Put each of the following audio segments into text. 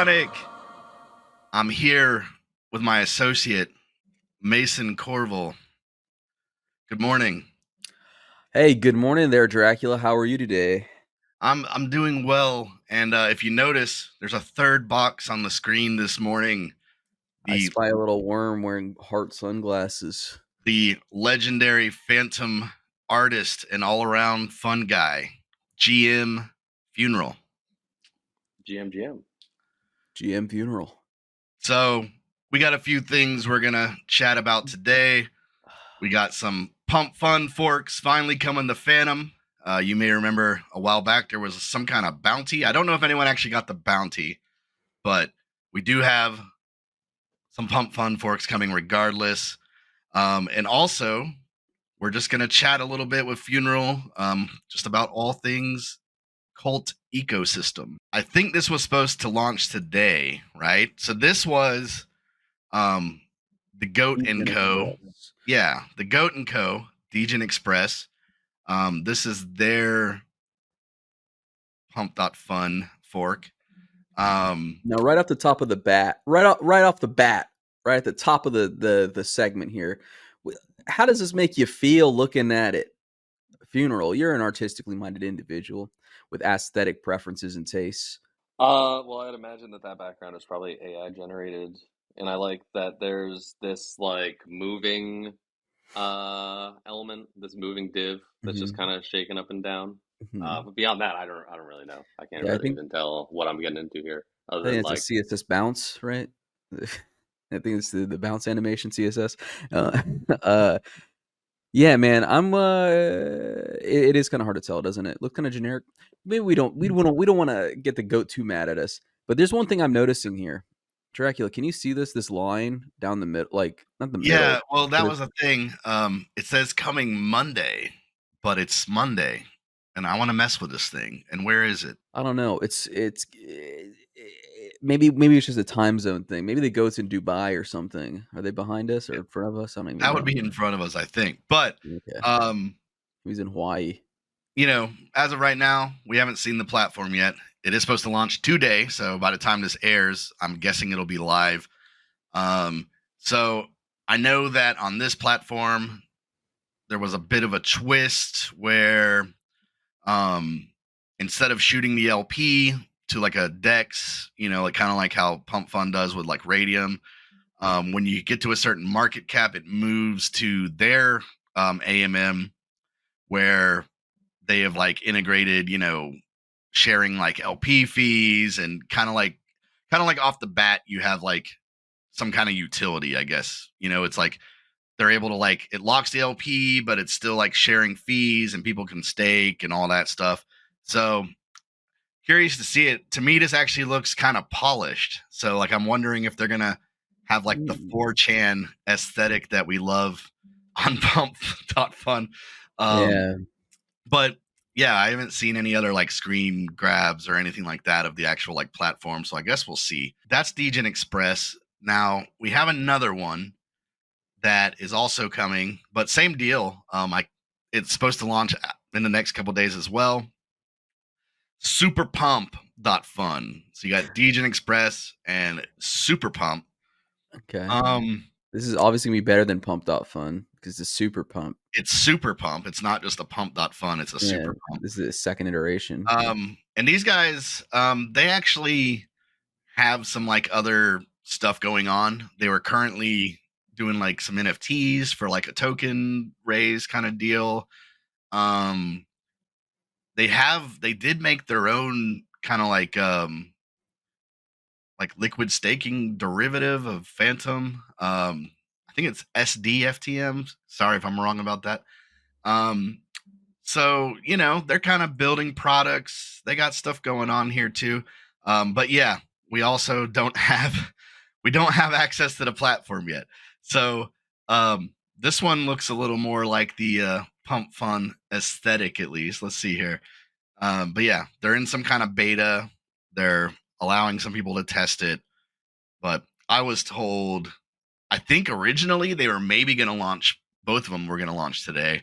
GMSONIC. I'm here with my associate, Mason Corville. Good morning. Hey, good morning there, Dracula. How are you today? I'm doing well, and if you notice, there's a third box on the screen this morning. I The spy a little worm wearing heart sunglasses. the legendary Fantom artist and all-around fun guy, GM Funeral. GM. GM Funeral. So we got a few things we're gonna chat about today. We got some pump fun forks finally coming to Fantom. You may remember a while back there was some kind of bounty. I don't know if anyone actually got the bounty, but we do have some pump fun forks coming regardless. And also, we're just going to chat a little bit with Funeral just about all things Cult ecosystem. I think this was supposed to launch today, right? So this was the Goat & Co. Yeah, the Goat & Co. Degen Express. This is their pump.fun fork. Now, right off the top of the bat, right off the bat, right at the top of the segment here, how does this make you feel looking at it? Funeral, you're an artistically minded individual with aesthetic preferences and tastes. Well, I'd imagine that background is probably AI generated, and I like that there's this like moving element, this moving div that's just kind of shaking up and down. But beyond that, I don't really know. I can't really even tell what I'm getting into here. I think it's a CSS bounce, right? I think it's the bounce animation CSS. Yeah, man, it is kind of hard to tell, doesn't it? Look kind of generic. Maybe we don't want to get the goat too mad at us. But there's one thing I'm noticing here. Dracula, can you see this line down the middle, like not the middle? Yeah, well, that was a thing. It says coming Monday, but it's Monday, and I want to mess with this thing. And where is it? I don't know. Maybe it's just a time zone thing. Maybe the goat's in Dubai or something. Are they behind us or in front of us? I don't even know. That would be in front of us, I think. But he's in Hawaii. You know, as of right now, we haven't seen the platform yet. It is supposed to launch today, so by the time this airs, I'm guessing it'll be live. So I know that on this platform, there was a bit of a twist where instead of shooting the LP to like a DEX, you know, like kind of like how Pump Fun does with like Radium, when you get to a certain market cap, it moves to their AMM where they have like integrated, you know, sharing like LP fees and kind of like off the bat, you have like some kind of utility, I guess. You know, it's like they're able to like, it locks the LP, but it's still like sharing fees and people can stake and all that stuff. So curious to see it. To me, this actually looks kind of polished. So like, I'm wondering if they're going to have like the 4chan aesthetic that we love on pump.fun. Yeah. But yeah, I haven't seen any other like screen grabs or anything like that of the actual like platform. So I guess we'll see. That's Degen Express. Now we have another one that is also coming, but same deal. It's supposed to launch in the next couple days as well. Superpump.fun. So you got Degen Express and Super Pump. Okay. This is obviously gonna be better than Pump.fun because it's Super Pump. It's Super Pump. It's not just a Pump.fun. It's a Super Pump. This is a second iteration. And these guys, they actually have some like other stuff going on. They were currently doing like some NFTs for like a token raise kind of deal. They did make their own kind of like liquid staking derivative of Fantom. I think it's SDFTM. Sorry if I'm wrong about that. So, you know, they're kind of building products. They got stuff going on here too. But yeah, we also don't have access to the platform yet. So this one looks a little more like the Pump Fun aesthetic, at least. Let's see here. But yeah, they're in some kind of beta. They're allowing some people to test it. But I was told, I think originally they were maybe going to launch, both of them were going to launch today.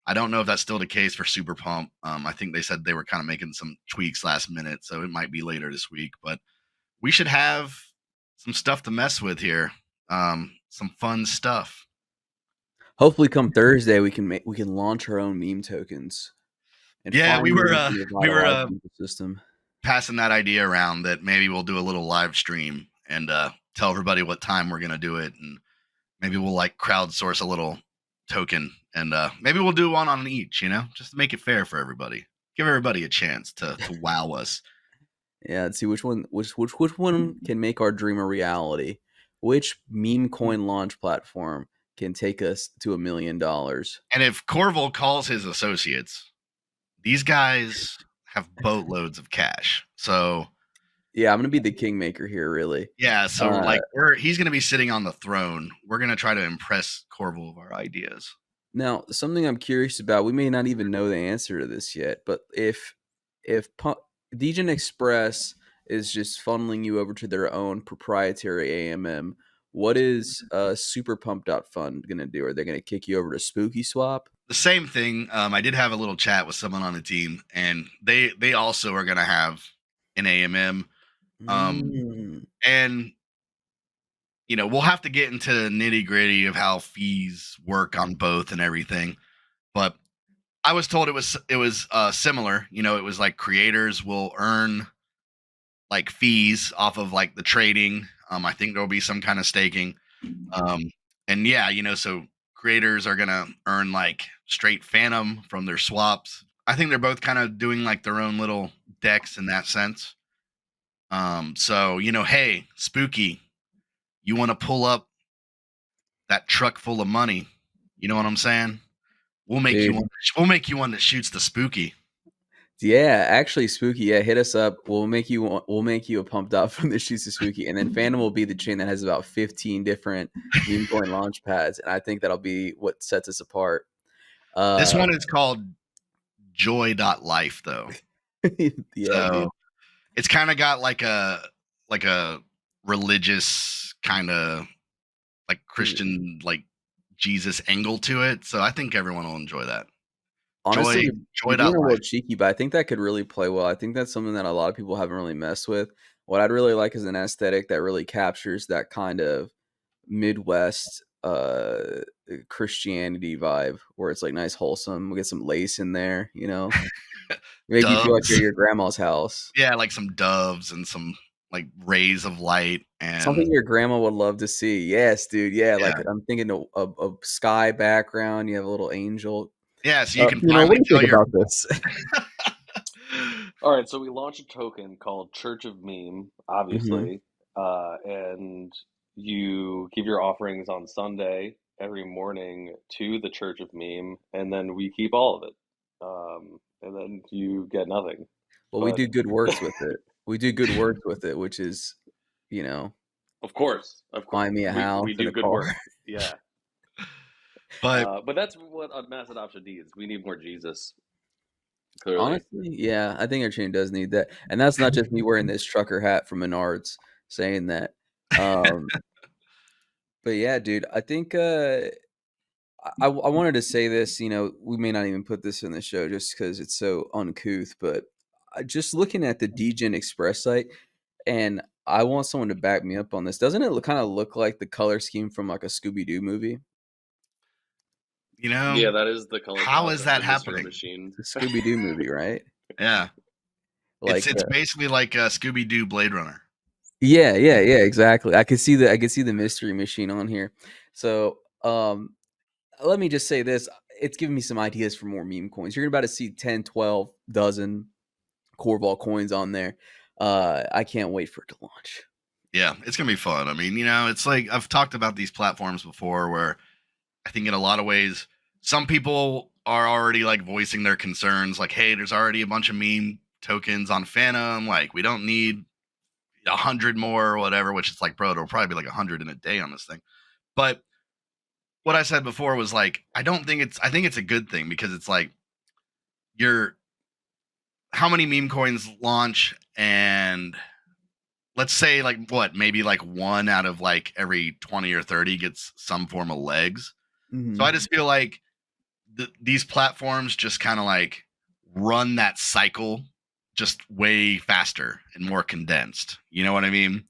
I don't know if that's still the case for Super Pump. I think they said they were kind of making some tweaks last minute, so it might be later this week. But we should have some stuff to mess with here. Some fun stuff. Hopefully, come Thursday, we can launch our own meme tokens. And yeah, we were the system. Passing that idea around that maybe we'll do a little live stream and tell everybody what time we're gonna do it, and maybe we'll like crowdsource a little token, and maybe we'll do one on each, just to make it fair for everybody. Give everybody a chance to wow us. Yeah, let's see which one can make our dream a reality. Which Memecoin launch platform can take us to $1 million? And if Corval calls his associates, these guys have boatloads of cash. So yeah, I'm gonna be the kingmaker here, really. Yeah, so he's gonna be sitting on the throne. We're gonna try to impress Corval with our ideas. Now, something I'm curious about, we may not even know the answer to this yet, but if Degen Express is just funneling you over to their own proprietary AMM, what is Super Pump.Fund going to do? Are they going to kick you over to Spooky Swap? The same thing. I did have a little chat with someone on the team, and they also are going to have an AMM. And we'll have to get into the nitty gritty of how fees work on both and everything. But I was told it was similar. It was like creators will earn like fees off of like the trading. I think there'll be some kind of staking. And yeah, so creators are gonna earn like straight Fantom from their swaps. I think they're both kind of doing like their own little decks in that sense. So hey, Spooky, you want to pull up that truck full of money? You know what I'm saying? We'll make you one. We'll make you one that shoots the Spooky. Yeah, actually, Spooky. Yeah, hit us up. We'll make you a pumped up from the shoots the Spooky, and then Fantom will be the chain that has about 15 different Memecoin Launchpads, and I think that'll be what sets us apart. This one is called Joy.Life, though. Yeah, so dude. It's kind of got like a religious kind of like Christian like Jesus angle to it. So I think everyone will enjoy that. Honestly, you're being a little cheeky, but I think that could really play well. I think that's something that a lot of people haven't really messed with. What I'd really like is an aesthetic that really captures that kind of Midwest Christianity vibe, where it's like nice, wholesome. We get some lace in there, make you feel like you're at your grandma's house. Yeah, like some doves and some like rays of light and something your grandma would love to see. Yes, dude. Yeah. Like I'm thinking of sky background. You have a little angel. Yeah, so you can what do you think about this? All right, so we launched a token called Church of Meme, obviously, and you give your offerings on Sunday every morning to the Church of Meme, and then we keep all of it, and then you get nothing. Well, we do good works with it. We do good works with it, which is, of course, buy me a house. We do good work. Yeah. But that's what a mass adoption needs. We need more Jesus. Clearly. Honestly, yeah, I think our chain does need that, and that's not just me wearing this trucker hat from Menards saying that. But yeah, dude, I think I wanted to say this. We may not even put this in the show just because it's so uncouth, but just looking at the Degen Express site, and I want someone to back me up on this. Doesn't it kind of look like the color scheme from like a Scooby-Doo movie? Yeah, that is the color. How is that happening? Machine. It's a Scooby-Doo movie, right? Yeah, it's basically like a Scooby-Doo Blade Runner. Yeah, exactly. I could see the mystery machine on here. So, let me just say this: it's giving me some ideas for more meme coins. You're about to see 10, 12 dozen Corval coins on there. I can't wait for it to launch. Yeah, it's gonna be fun. I mean, it's like I've talked about these platforms before, where I think in a lot of ways, some people are already like voicing their concerns, like, "Hey, there's already a bunch of meme tokens on Fantom. Like, we don't need 100 more or whatever." Which is like, bro, it'll probably be like 100 in a day on this thing. But what I said before was like, I think it's a good thing, because it's like how many meme coins launch, and let's say like maybe like one out of like every 20 or 30 gets some form of legs. So I just feel like these platforms just kind of like run that cycle just way faster and more condensed. You know what I mean?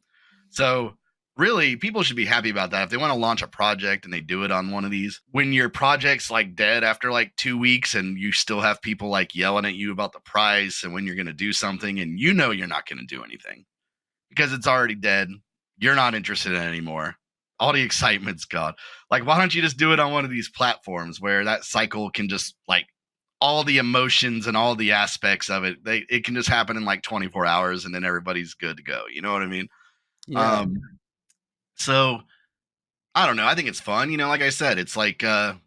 So really, people should be happy about that. If they want to launch a project and they do it on one of these, when your project's like dead after like 2 weeks and you still have people like yelling at you about the price and when you're going to do something, and you know you're not going to do anything because it's already dead. You're not interested in it anymore. All the excitement's gone. Like, why don't you just do it on one of these platforms where that cycle can just like all the emotions and all the aspects of it, it can just happen in like 24 hours and then everybody's good to go. You know what I mean? Yeah. So I don't know. I think it's fun. Like I said, it's like on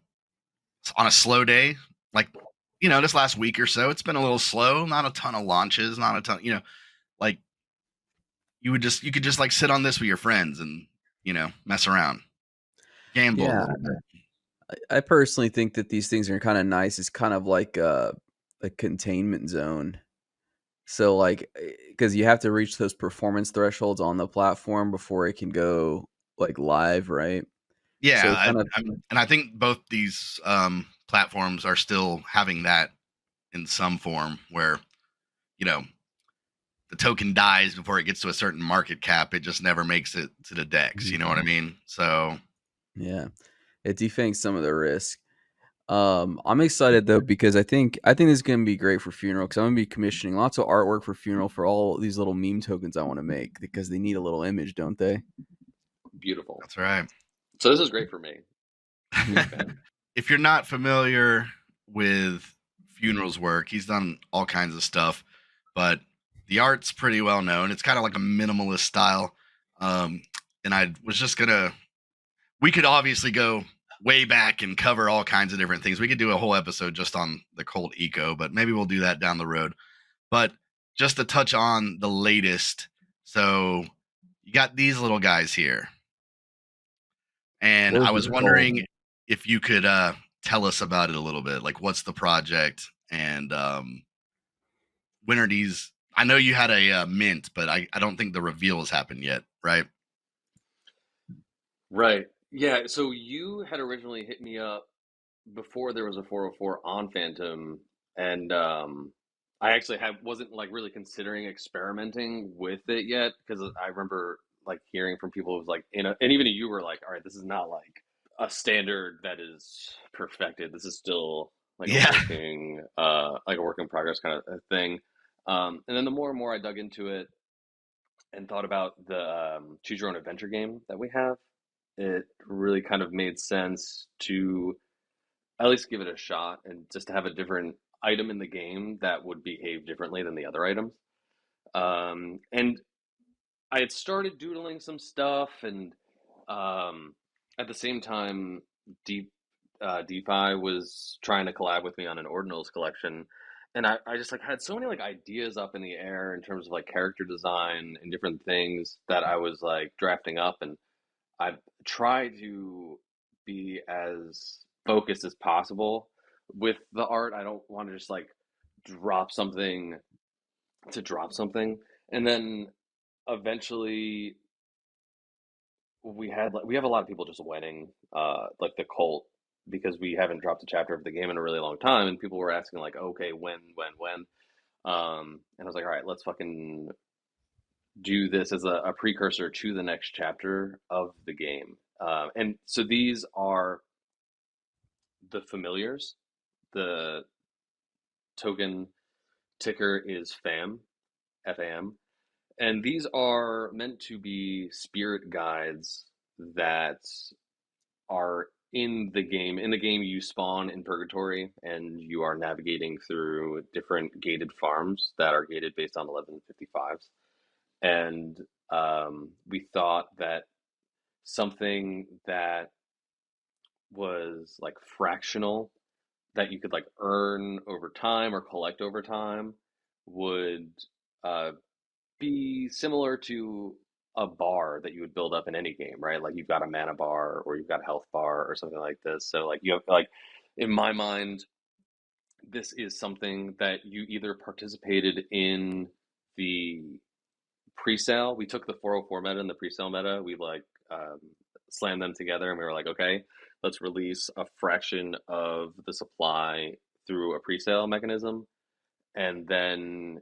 a slow day, like, this last week or so, it's been a little slow. Not a ton of launches, not a ton, like you could just like sit on this with your friends and, mess around, gamble a Yeah. little bit. I personally think that these things are kind of nice. It's kind of like a containment zone. So like, because you have to reach those performance thresholds on the platform before it can go like live, right? Yeah. So kind of, And I think both these platforms are still having that in some form where, the token dies before it gets to a certain market cap. It just never makes it to the DEX. You know what I mean? So yeah, it defangs some of the risk. I'm excited though because I think this is gonna be great for Funeral because I'm gonna be commissioning lots of artwork for Funeral for all these little meme tokens I want to make because they need a little image, don't they? Beautiful. that's right. So this is great for me. Big fan. If you're not familiar with Funeral's work, he's done all kinds of stuff, but the art's pretty well known. It's kind of like a minimalist style. And I was just we could obviously go way back and cover all kinds of different things. We could do a whole episode just on the Cult Eco, but maybe we'll do that down the road. But just to touch on the latest, so you got these little guys here. And I was wondering if you could tell us about it a little bit. Like, what's the project and when are these? I know you had a mint, but I don't think the reveal has happened yet, right? Right. Yeah. So you had originally hit me up before there was a 404 on Phantom, and I actually wasn't like really considering experimenting with it yet because I remember like hearing from people who was like and even you were like, all right, this is not like a standard that is perfected. This is still like Yeah. a work in progress kind of a thing. And then the more and more I dug into it and thought about the choose your own adventure game that we have, it really kind of made sense to at least give it a shot and just to have a different item in the game that would behave differently than the other items. And I had started doodling some stuff, and at the same time, DeFi was trying to collab with me on an Ordinals collection, and I just like had so many like ideas up in the air in terms of like character design and different things that I was like drafting up, and I've tried to be as focused as possible with the art. I don't want to just like drop something to drop something. And then eventually we have a lot of people just winning like the cult because we haven't dropped a chapter of the game in a really long time, and people were asking like, okay, when. And I was like, all right, let's fucking do this as a precursor to the next chapter of the game. And so these are the familiars. The token ticker is FAM, FAM. And these are meant to be spirit guides that are in the game. In the game, you spawn in Purgatory and you are navigating through different gated farms that are gated based on 1155s. And we thought that something that was like fractional that you could like earn over time or collect over time would uh, be similar to a bar that you would build up in any game, right? Like you've got a mana bar or you've got a health bar or something like this. So like you have like in my mind, this is something that you either participated in the pre-sale. We took the 404 meta and the pre-sale meta. We like slammed them together, and we were like, okay, let's release a fraction of the supply through a pre-sale mechanism, and then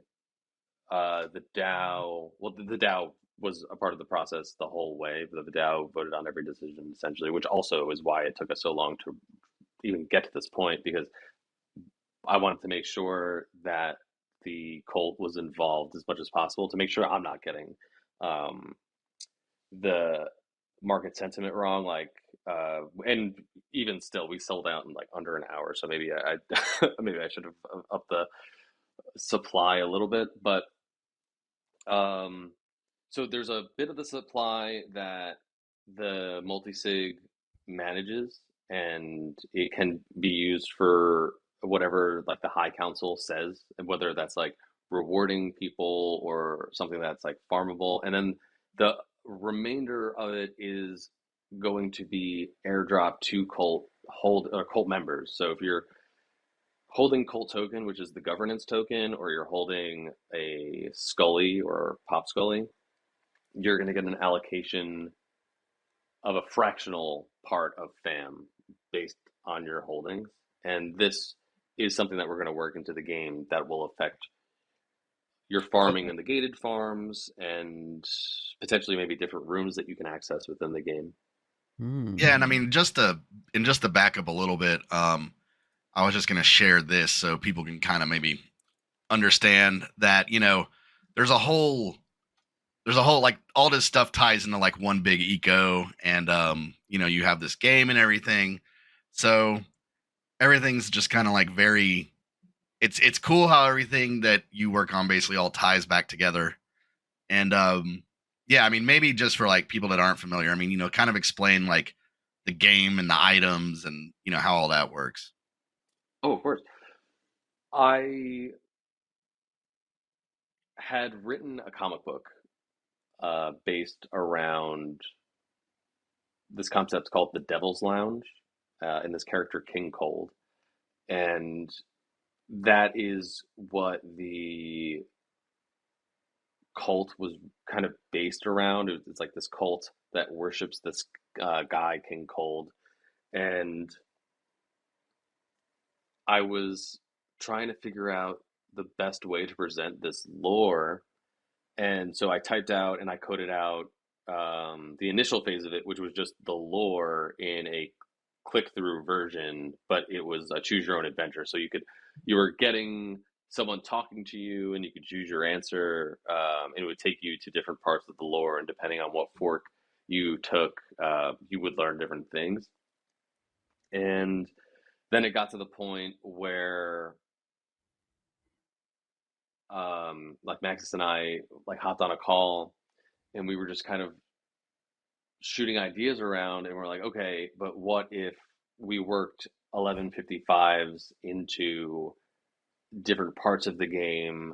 the DAO, well, the DAO was a part of the process the whole way, but the DAO voted on every decision essentially, which also is why it took us so long to even get to this point, because I wanted to make sure that the cult was involved as much as possible to make sure I'm not getting um, the market sentiment wrong. Like, and even still, we sold out in like under an hour. So maybe maybe I should have upped the supply a little bit. But so there's a bit of the supply that the multi-sig manages, and it can be used for whatever like the High Council says, and whether that's like rewarding people or something that's like farmable. And then the remainder of it is going to be airdrop to cult members. So if you're holding Cult token, which is the governance token, or you're holding a Scully or Pop Scully, you're going to get an allocation of a fractional part of FAM based on your holdings. And this is something that we're going to work into the game that will affect your farming in the gated farms and potentially maybe different rooms that you can access within the game. Yeah, and I mean, just to back up a little bit, I was just going to share this so people can kind of maybe understand that, there's a whole like all this stuff ties into like one big eco, and you have this game and everything. So everything's just kind of like very it's cool how everything that you work on basically all ties back together. And yeah, I mean, maybe just for like people that aren't familiar, I mean, kind of explain like the game and the items and how all that works. Oh, of course. I had written a comic book based around this concept called the Devil's Lounge, and this character King Cold. And that is what the cult was kind of based around. It's like this cult that worships this guy, King Cold. And I was trying to figure out the best way to present this lore. And so I typed out and I coded out the initial phase of it, which was just the lore in a click-through version, but it was a choose your own adventure. So you were getting someone talking to you, and you could choose your answer, and it would take you to different parts of the lore. And depending on what fork you took, you would learn different things. And then it got to the point where like Maxis and I like hopped on a call, and we were just kind of shooting ideas around, and we're like, okay, but what if we worked 1155s into different parts of the game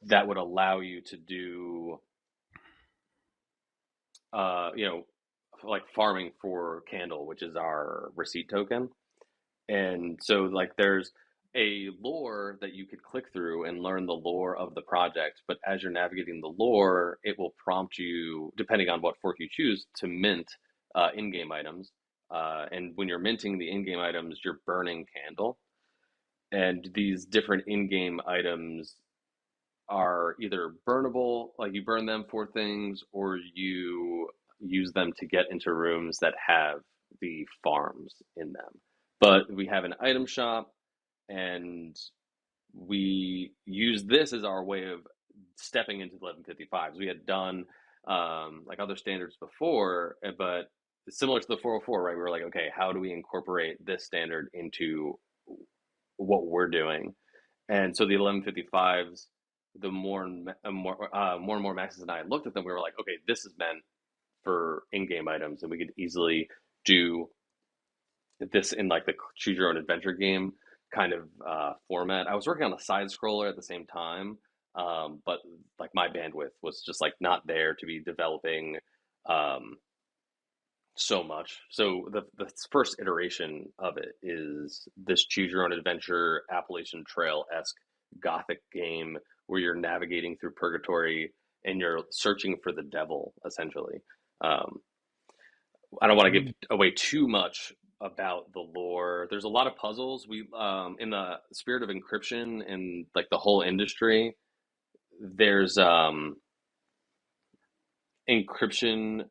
that would allow you to do like farming for Candle, which is our receipt token. And so like there's a lore that you could click through and learn the lore of the project, but as you're navigating the lore, it will prompt you, depending on what fork you choose, to mint in-game items. And when you're minting the in-game items, you're burning Candle. And these different in-game items are either burnable, like you burn them for things, or you use them to get into rooms that have the farms in them. But we have an item shop, and we use this as our way of stepping into the 1155s. We had done like other standards before, but similar to the 404, right? We were like, okay, how do we incorporate this standard into what we're doing? And so the 1155s, the more and more Maxis and I looked at them, we were like, okay, this is meant for in-game items, and we could easily do this in like the choose your own adventure game kind of format. I was working on a side scroller at the same time, but like my bandwidth was just like not there to be developing so much. So the first iteration of it is this choose your own adventure Appalachian Trail-esque gothic game where you're navigating through purgatory and you're searching for the devil, essentially. I don't want to give away too much about the lore. There's a lot of puzzles. We in the spirit of encryption and like the whole industry, there's encryption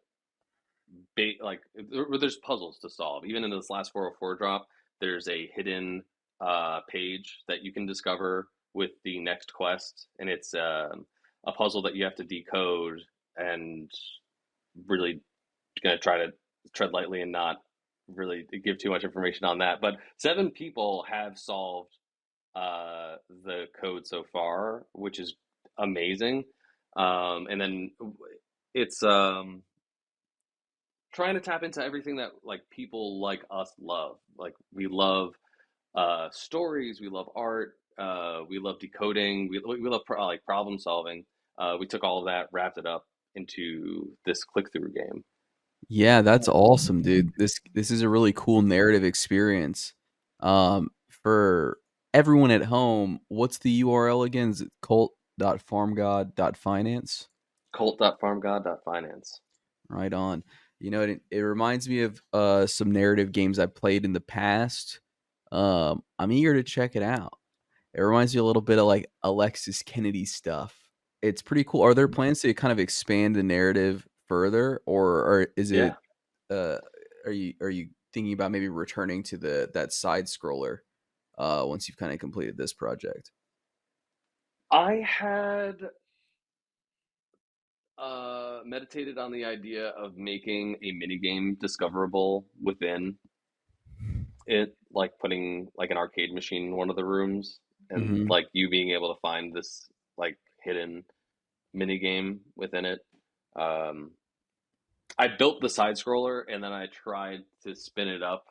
like there's puzzles to solve. Even in this last 404 drop, there's a hidden page that you can discover with the next quest, and it's a puzzle that you have to decode, and really gonna try to tread lightly and not really give too much information on that. But 7 people have solved the code so far, which is amazing. And then it's trying to tap into everything that like people like us love. Like we love stories, we love art, we love decoding, we love like problem solving. We took all of that, wrapped it up into this click through game. Yeah, that's awesome, dude. This is a really cool narrative experience. For everyone at home, what's the URL again? Is it cult.farmgod.finance? Cult.farmgod.finance. Right on. You know, it reminds me of some narrative games I played in the past. I'm eager to check it out. It reminds me a little bit of like Alexis Kennedy stuff. It's pretty cool. Are there plans to kind of expand the narrative further, or is Yeah. it uh are you thinking about maybe returning to that side scroller once you've kind of completed this project? I had meditated on the idea of making a mini game discoverable within it, like putting like an arcade machine in one of the rooms, and Hmm. like you being able to find this like hidden mini game within it. Um, I built the side scroller and then I tried to spin it up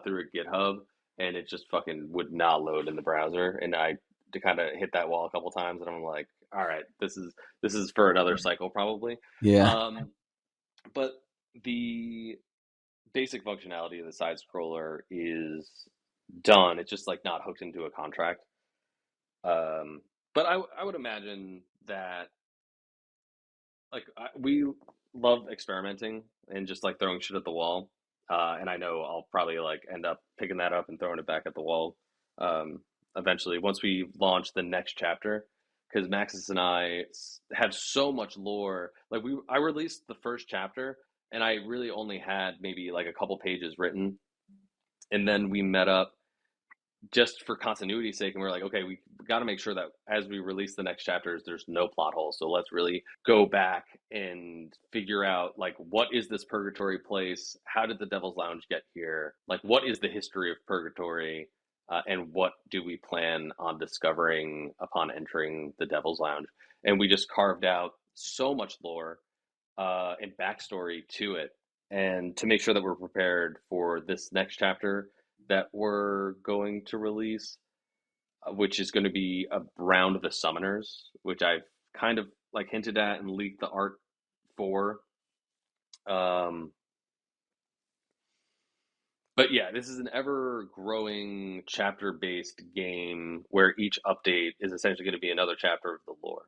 through a GitHub, and it just fucking would not load in the browser. And I kind of hit that wall a couple times, and I'm like, all right, this is for another cycle probably. Yeah. Um, but the basic functionality of the side scroller is done. It's just like not hooked into a contract. Um, but I would imagine that like we love experimenting and just like throwing shit at the wall. And I know I'll probably like end up picking that up and throwing it back at the wall eventually once we launch the next chapter. Because Maxis and I have so much lore. Like I released the first chapter, and I really only had maybe like a couple pages written, and then we met up just for continuity's sake, and we're like, okay, we got to make sure that as we release the next chapters, there's no plot holes. So let's really go back and figure out like what is this purgatory place? How did the Devil's Lounge get here? Like, what is the history of purgatory? And what do we plan on discovering upon entering the Devil's Lounge? And we just carved out so much lore and backstory to it, and to make sure that we're prepared for this next chapter that we're going to release, which is going to be around the summoners, which I've kind of like hinted at and leaked the art for. Um, but yeah, this is an ever growing chapter based game where each update is essentially going to be another chapter of the lore.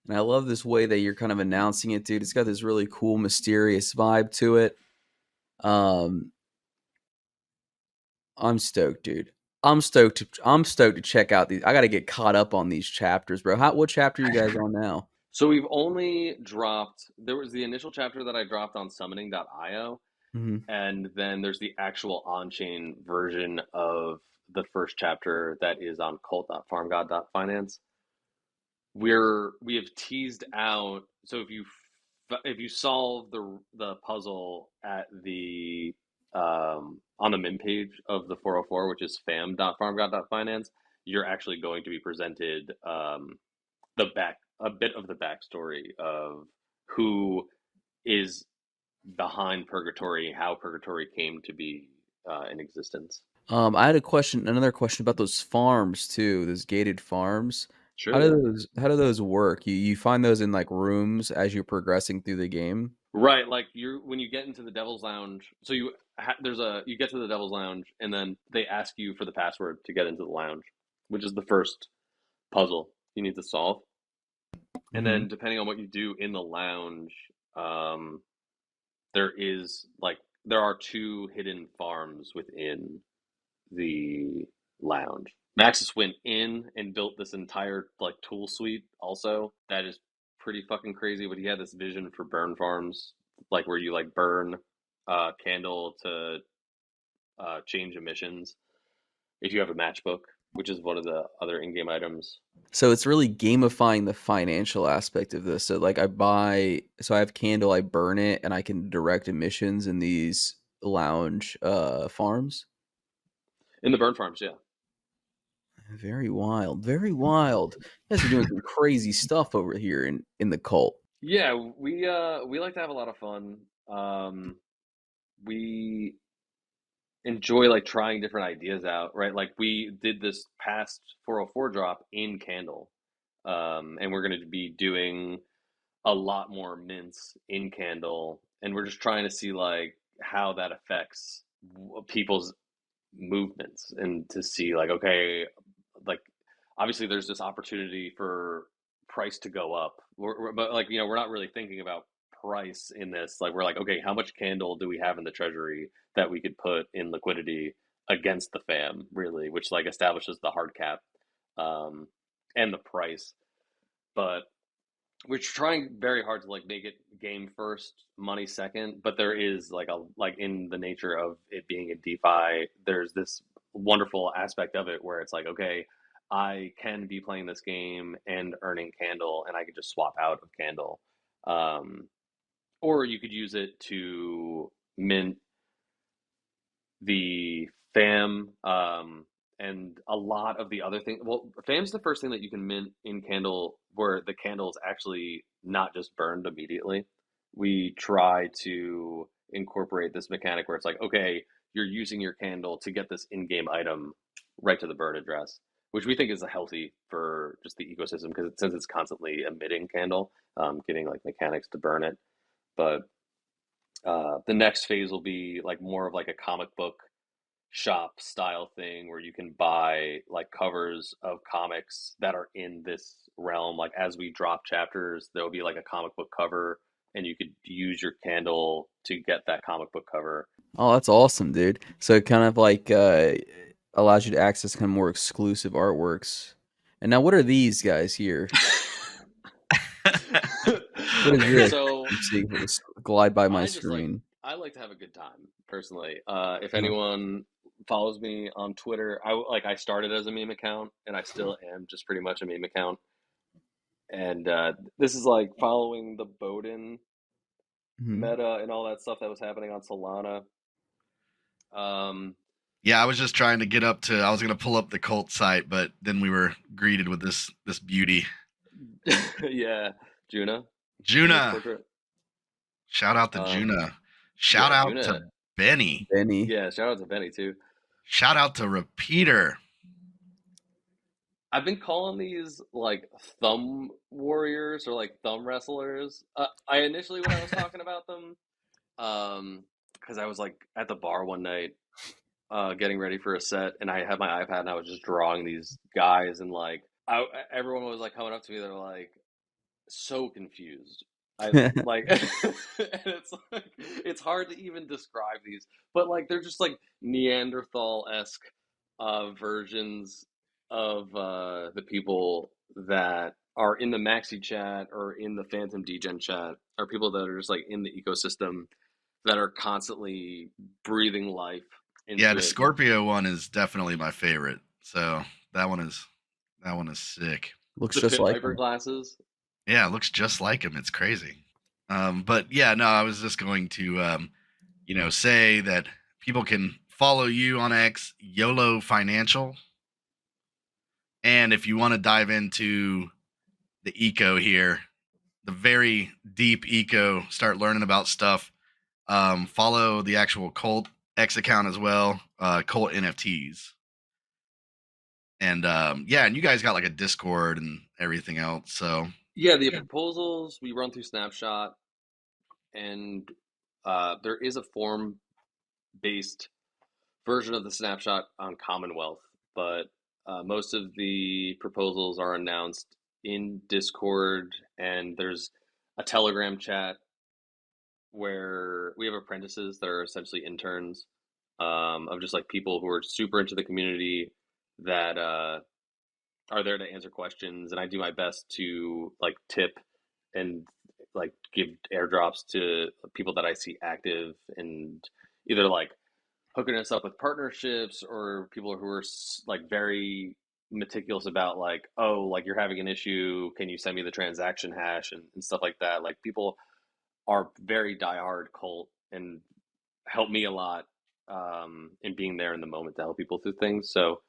And I love this way that you're kind of announcing it, dude. It's got this really cool, mysterious vibe to it. Um, I'm stoked, dude. I'm stoked to check out these. I got to get caught up on these chapters, bro. What chapter are you guys on now? So we've only dropped, there was the initial chapter that I dropped on summoning.io, Hmm. and then there's the actual on-chain version of the first chapter that is on cult.farmgod.finance. We have teased out, so if you solve the puzzle at the on the min page of the 404, which is fam.farmgod.finance, you're actually going to be presented a bit of the backstory of who is behind purgatory, how purgatory came to be in existence. I had another question about those farms too, those gated farms. Sure, yeah. How do those work? You find those in like rooms as you're progressing through the game? Right, like when you get into the Devil's Lounge, so you get to the Devil's Lounge, and then they ask you for the password to get into the lounge, which is the first puzzle you need to solve. And Hmm. then depending on what you do in the lounge, um, there is like there are 2 hidden farms within the lounge. Maxis went in and built this entire like tool suite also that is pretty fucking crazy. But he had this vision for burn farms, like where you like burn candle to change emissions if you have a matchbook, which is one of the other in-game items. So it's really gamifying the financial aspect of this. So like I have candle, I burn it, and I can direct emissions in these lounge farms. In the burn farms, yeah. Very wild. Very wild. You guys are doing some crazy stuff over here in the cult. Yeah, we like to have a lot of fun. We enjoy like trying different ideas out, right? Like we did this past 404 drop in Candle. And we're going to be doing a lot more mints in Candle, and we're just trying to see like how that affects people's movements, and to see like, okay, like obviously there's this opportunity for price to go up, but like, you know, we're not really thinking about price in this. Like we're like, okay, how much candle do we have in the treasury that we could put in liquidity against the fam, really, which like establishes the hard cap and the price. But we're trying very hard to like make it game first, money second. But there is like in the nature of it being a DeFi, there's this wonderful aspect of it where it's like, okay, I can be playing this game and earning Candle, and I could just swap out of Candle, or you could use it to mint the fam, and a lot of the other things. Well, fam's the first thing that you can mint in Candle, where the candle is actually not just burned immediately. We try to incorporate this mechanic where it's like, okay, you're using your candle to get this in-game item right to the burn address, which we think is healthy for just the ecosystem, because since it's constantly emitting candle, getting like mechanics to burn it. But the next phase will be like more of like a comic book shop style thing where you can buy like covers of comics that are in this realm. Like as we drop chapters, there'll be like a comic book cover, and you could use your candle to get that comic book cover. Oh, that's awesome, dude. So it kind of like allows you to access kind of more exclusive artworks. And now, what are these guys here? What is this? So I'm seeing this glide by my I just like screen. I like to have a good time personally. If anyone follows me on Twitter, I started as a meme account, and I still am just pretty much a meme account. And this is like following the Bowden meta and all that stuff that was happening on Solana. Yeah, I was just trying to get up to. I was going to pull up the cult site, but then we were greeted with this beauty. Yeah, Juna. Juna. Shout out to Juna. Shout out Juna. to Benny. Yeah, shout out to Benny too. Shout out to Repeater. I've been calling these like thumb warriors or like thumb wrestlers. I initially, when I was talking about them, because I was like at the bar one night, getting ready for a set, and I had my iPad and I was just drawing these guys, and like everyone was like coming up to me, they're like so confused. I like, and it's hard to even describe these, but like they're just like Neanderthal-esque versions of the people that are in the Maxi chat or in the Fantom Degen chat, are people that are just like in the ecosystem that are constantly breathing life into Yeah, the it. Scorpio one is definitely my favorite. So that one is sick. Looks the just like Piper glasses. Yeah, it looks just like him. It's crazy. But yeah, no, I was just going to say that people can follow you on X, YOLO Financial. And if you want to dive into the eco here, the very deep eco, start learning about stuff, follow the actual Cult X account as well, Cult NFTs. And and you guys got like a Discord and everything else. So Yeah, the proposals we run through Snapshot, and there is a form-based version of the Snapshot on Commonwealth, but most of the proposals are announced in Discord, and there's a Telegram chat where we have apprentices that are essentially interns, of just like people who are super into the community, that are there to answer questions, and I do my best to like tip and like give airdrops to people that I see active, and either like hooking us up with partnerships or people who are like very meticulous about like, oh, like you're having an issue, can you send me the transaction hash and stuff like that. Like people are very diehard Cult and help me a lot in being there in the moment to help people through things. So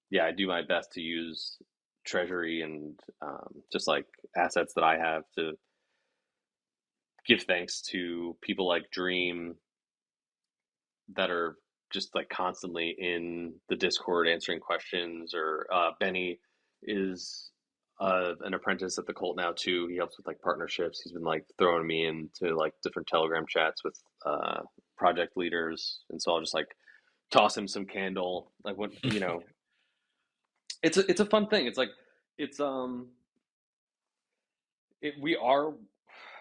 yeah, I do my best to use treasury and just like assets that I have to give thanks to people like Dream that are just like constantly in the Discord answering questions, or Benny is an apprentice at the Cult now too. He helps with like partnerships. He's been like throwing me into like different Telegram chats with project leaders, and so I'll just like toss him some candle. Like when it's a fun thing. It's like it's we are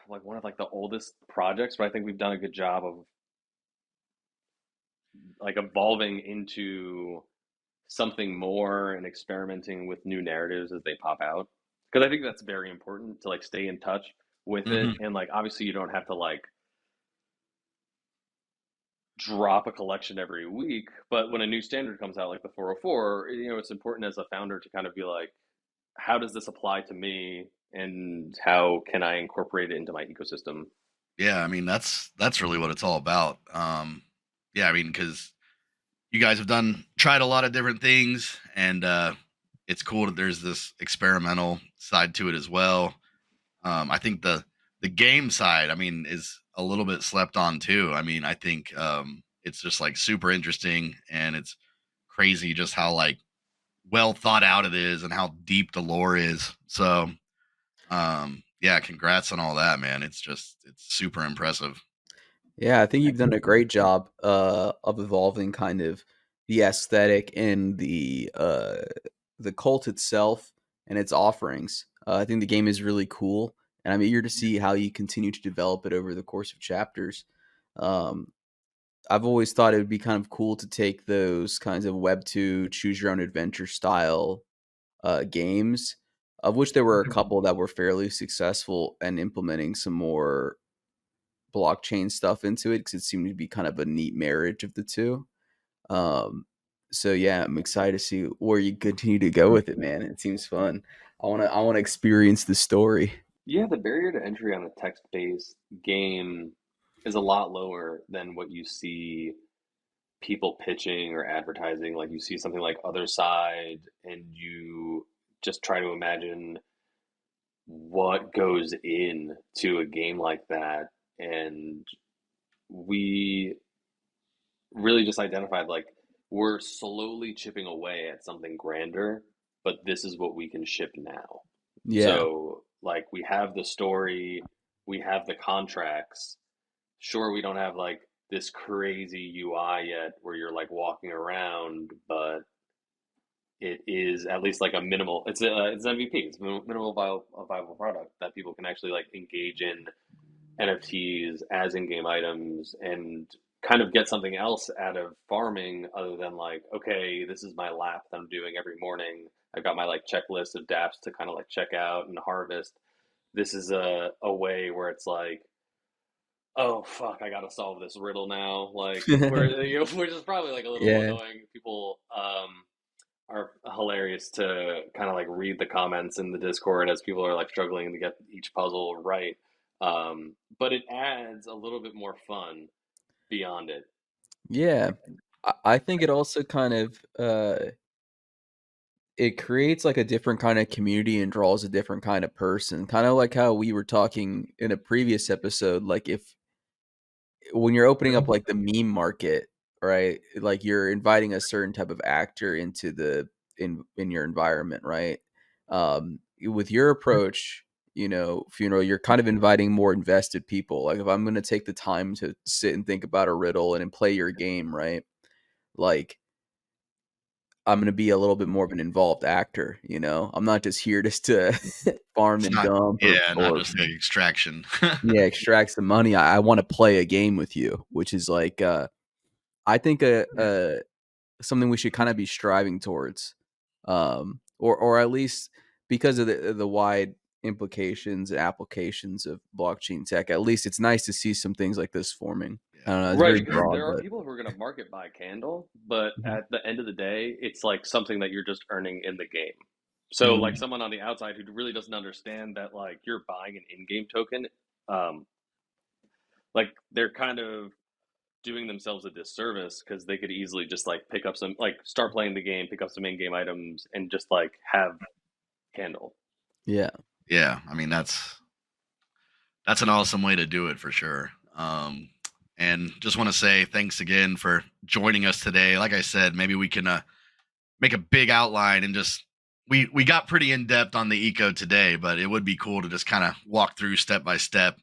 like one of like the oldest projects, but I think we've done a good job of like evolving into something more and experimenting with new narratives as they pop out, because I think that's very important to like stay in touch with it. And like obviously you don't have to like drop a collection every week, but when a new standard comes out like the 404, it's important as a founder to kind of be like, how does this apply to me and how can I incorporate it into my ecosystem? Yeah, I mean that's really what it's all about. Yeah, I mean, because you guys have tried a lot of different things, and it's cool that there's this experimental side to it as well. I think the game side, I mean, is a little bit slept on too. I mean, I think it's just like super interesting, and it's crazy just how like well thought out it is and how deep the lore is. So yeah, congrats on all that, man. It's super impressive. Yeah, I think you've done a great job of evolving kind of the aesthetic and the cult itself and its offerings. I think the game is really cool, and I'm eager to see how you continue to develop it over the course of chapters. Um, I've always thought it would be kind of cool to take those kinds of Web 2 choose your own adventure style games, of which there were a couple that were fairly successful, and implementing some more blockchain stuff into it, because it seemed to be kind of a neat marriage of the two. Um, so yeah, I'm excited to see where you continue to go with it, man. It seems fun. I wanna experience the story. Yeah, the barrier to entry on a text-based game is a lot lower than what you see people pitching or advertising. Like you see something like Other Side, and you just try to imagine what goes in to a game like that. And we really just identified like we're slowly chipping away at something grander, but this is what we can ship now. Yeah. So like we have the story, we have the contracts. Sure, we don't have like this crazy UI yet where you're like walking around, but it is at least like a minimal. It's MVP. It's minimal viable product that people can actually like engage in NFTs as in-game items and kind of get something else out of farming other than like, okay, this is my lap that I'm doing every morning. I've got my like checklist of dApps to kind of like check out and harvest. This is a way where it's like, oh fuck, I gotta solve this riddle now. Like, which is probably like a little Yeah. annoying. People are hilarious to kind of like read the comments in the Discord as people are like struggling to get each puzzle right. But it adds a little bit more fun beyond it. Yeah. I think it also kind of it creates like a different kind of community and draws a different kind of person. Kind of like how we were talking in a previous episode, like if when you're opening up like the meme market, right? Like you're inviting a certain type of actor into the in your environment, right? With your approach, funeral, you're kind of inviting more invested people. Like if I'm going to take the time to sit and think about a riddle and play your game, right? Like I'm going to be a little bit more of an involved actor, I'm not just here just to farm It's and not, dump yeah, not or just the extraction. yeah, extract some money. I want to play a game with you, which is like I think a something we should kind of be striving towards, or at least because of the wide implications and applications of blockchain tech. At least it's nice to see some things like this forming. I don't know. It's Right, very because broad, there are but people who are going to market buy candle, but Mhm. at the end of the day, it's like something that you're just earning in the game. So like Mhm. someone on the outside who really doesn't understand that like you're buying an in-game token, um, like they're kind of doing themselves a disservice because they could easily just like pick up some like start playing the game, pick up some in-game items, and just like have candle. yeah. Yeah, I mean that's an awesome way to do it for sure. And just want to say thanks again for joining us today. Like I said, maybe we can make a big outline and just we got pretty in depth on the eco today, but it would be cool to just kind of walk through step by step,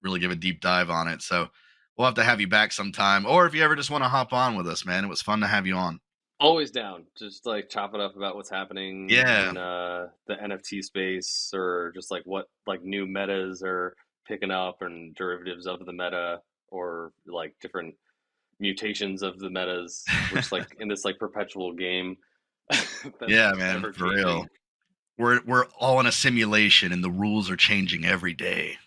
really give a deep dive on it. So we'll have to have you back sometime, or if you ever just want to hop on with us, man, it was fun to have you on. Always down. Just like chop it up about what's happening Yeah, in the NFT space or just like what like new metas are picking up and derivatives of the meta or like different mutations of the metas. We're just like in this like perpetual game that's yeah, just man, ever for real. changing. We're all in a simulation, and the rules are changing every day.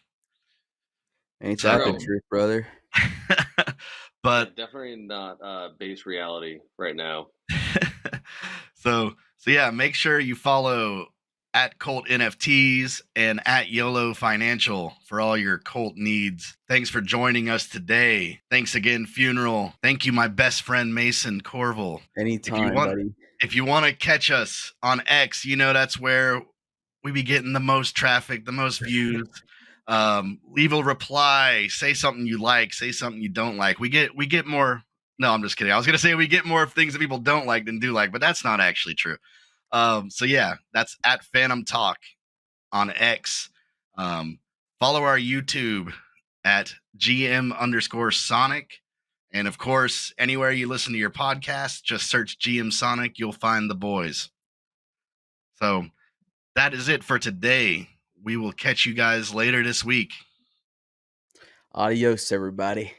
Ain't that the So, Right. truth, brother? Yeah, but definitely not base reality right now. so yeah, make sure you follow at Cult NFTs and at YOLO Financial for all your cult needs. Thanks for joining us today. Thanks again, Funeral. Thank you, my best friend Mason Corville. If you Anytime, want buddy. if you want to catch us on X, you know that's where we be getting the most traffic, the most views. Leave a reply, say something you like, say something you don't like. We get more. No, I'm just kidding. I was gonna say we get more of things that people don't like than do like, but that's not actually true. So yeah, that's at Phantom Talk on X. Um, Follow our YouTube at GM_Sonic. And of course, anywhere you listen to your podcast, just search GMSONIC, you'll find the boys. So that is it for today. We will catch you guys later this week. Adios, everybody.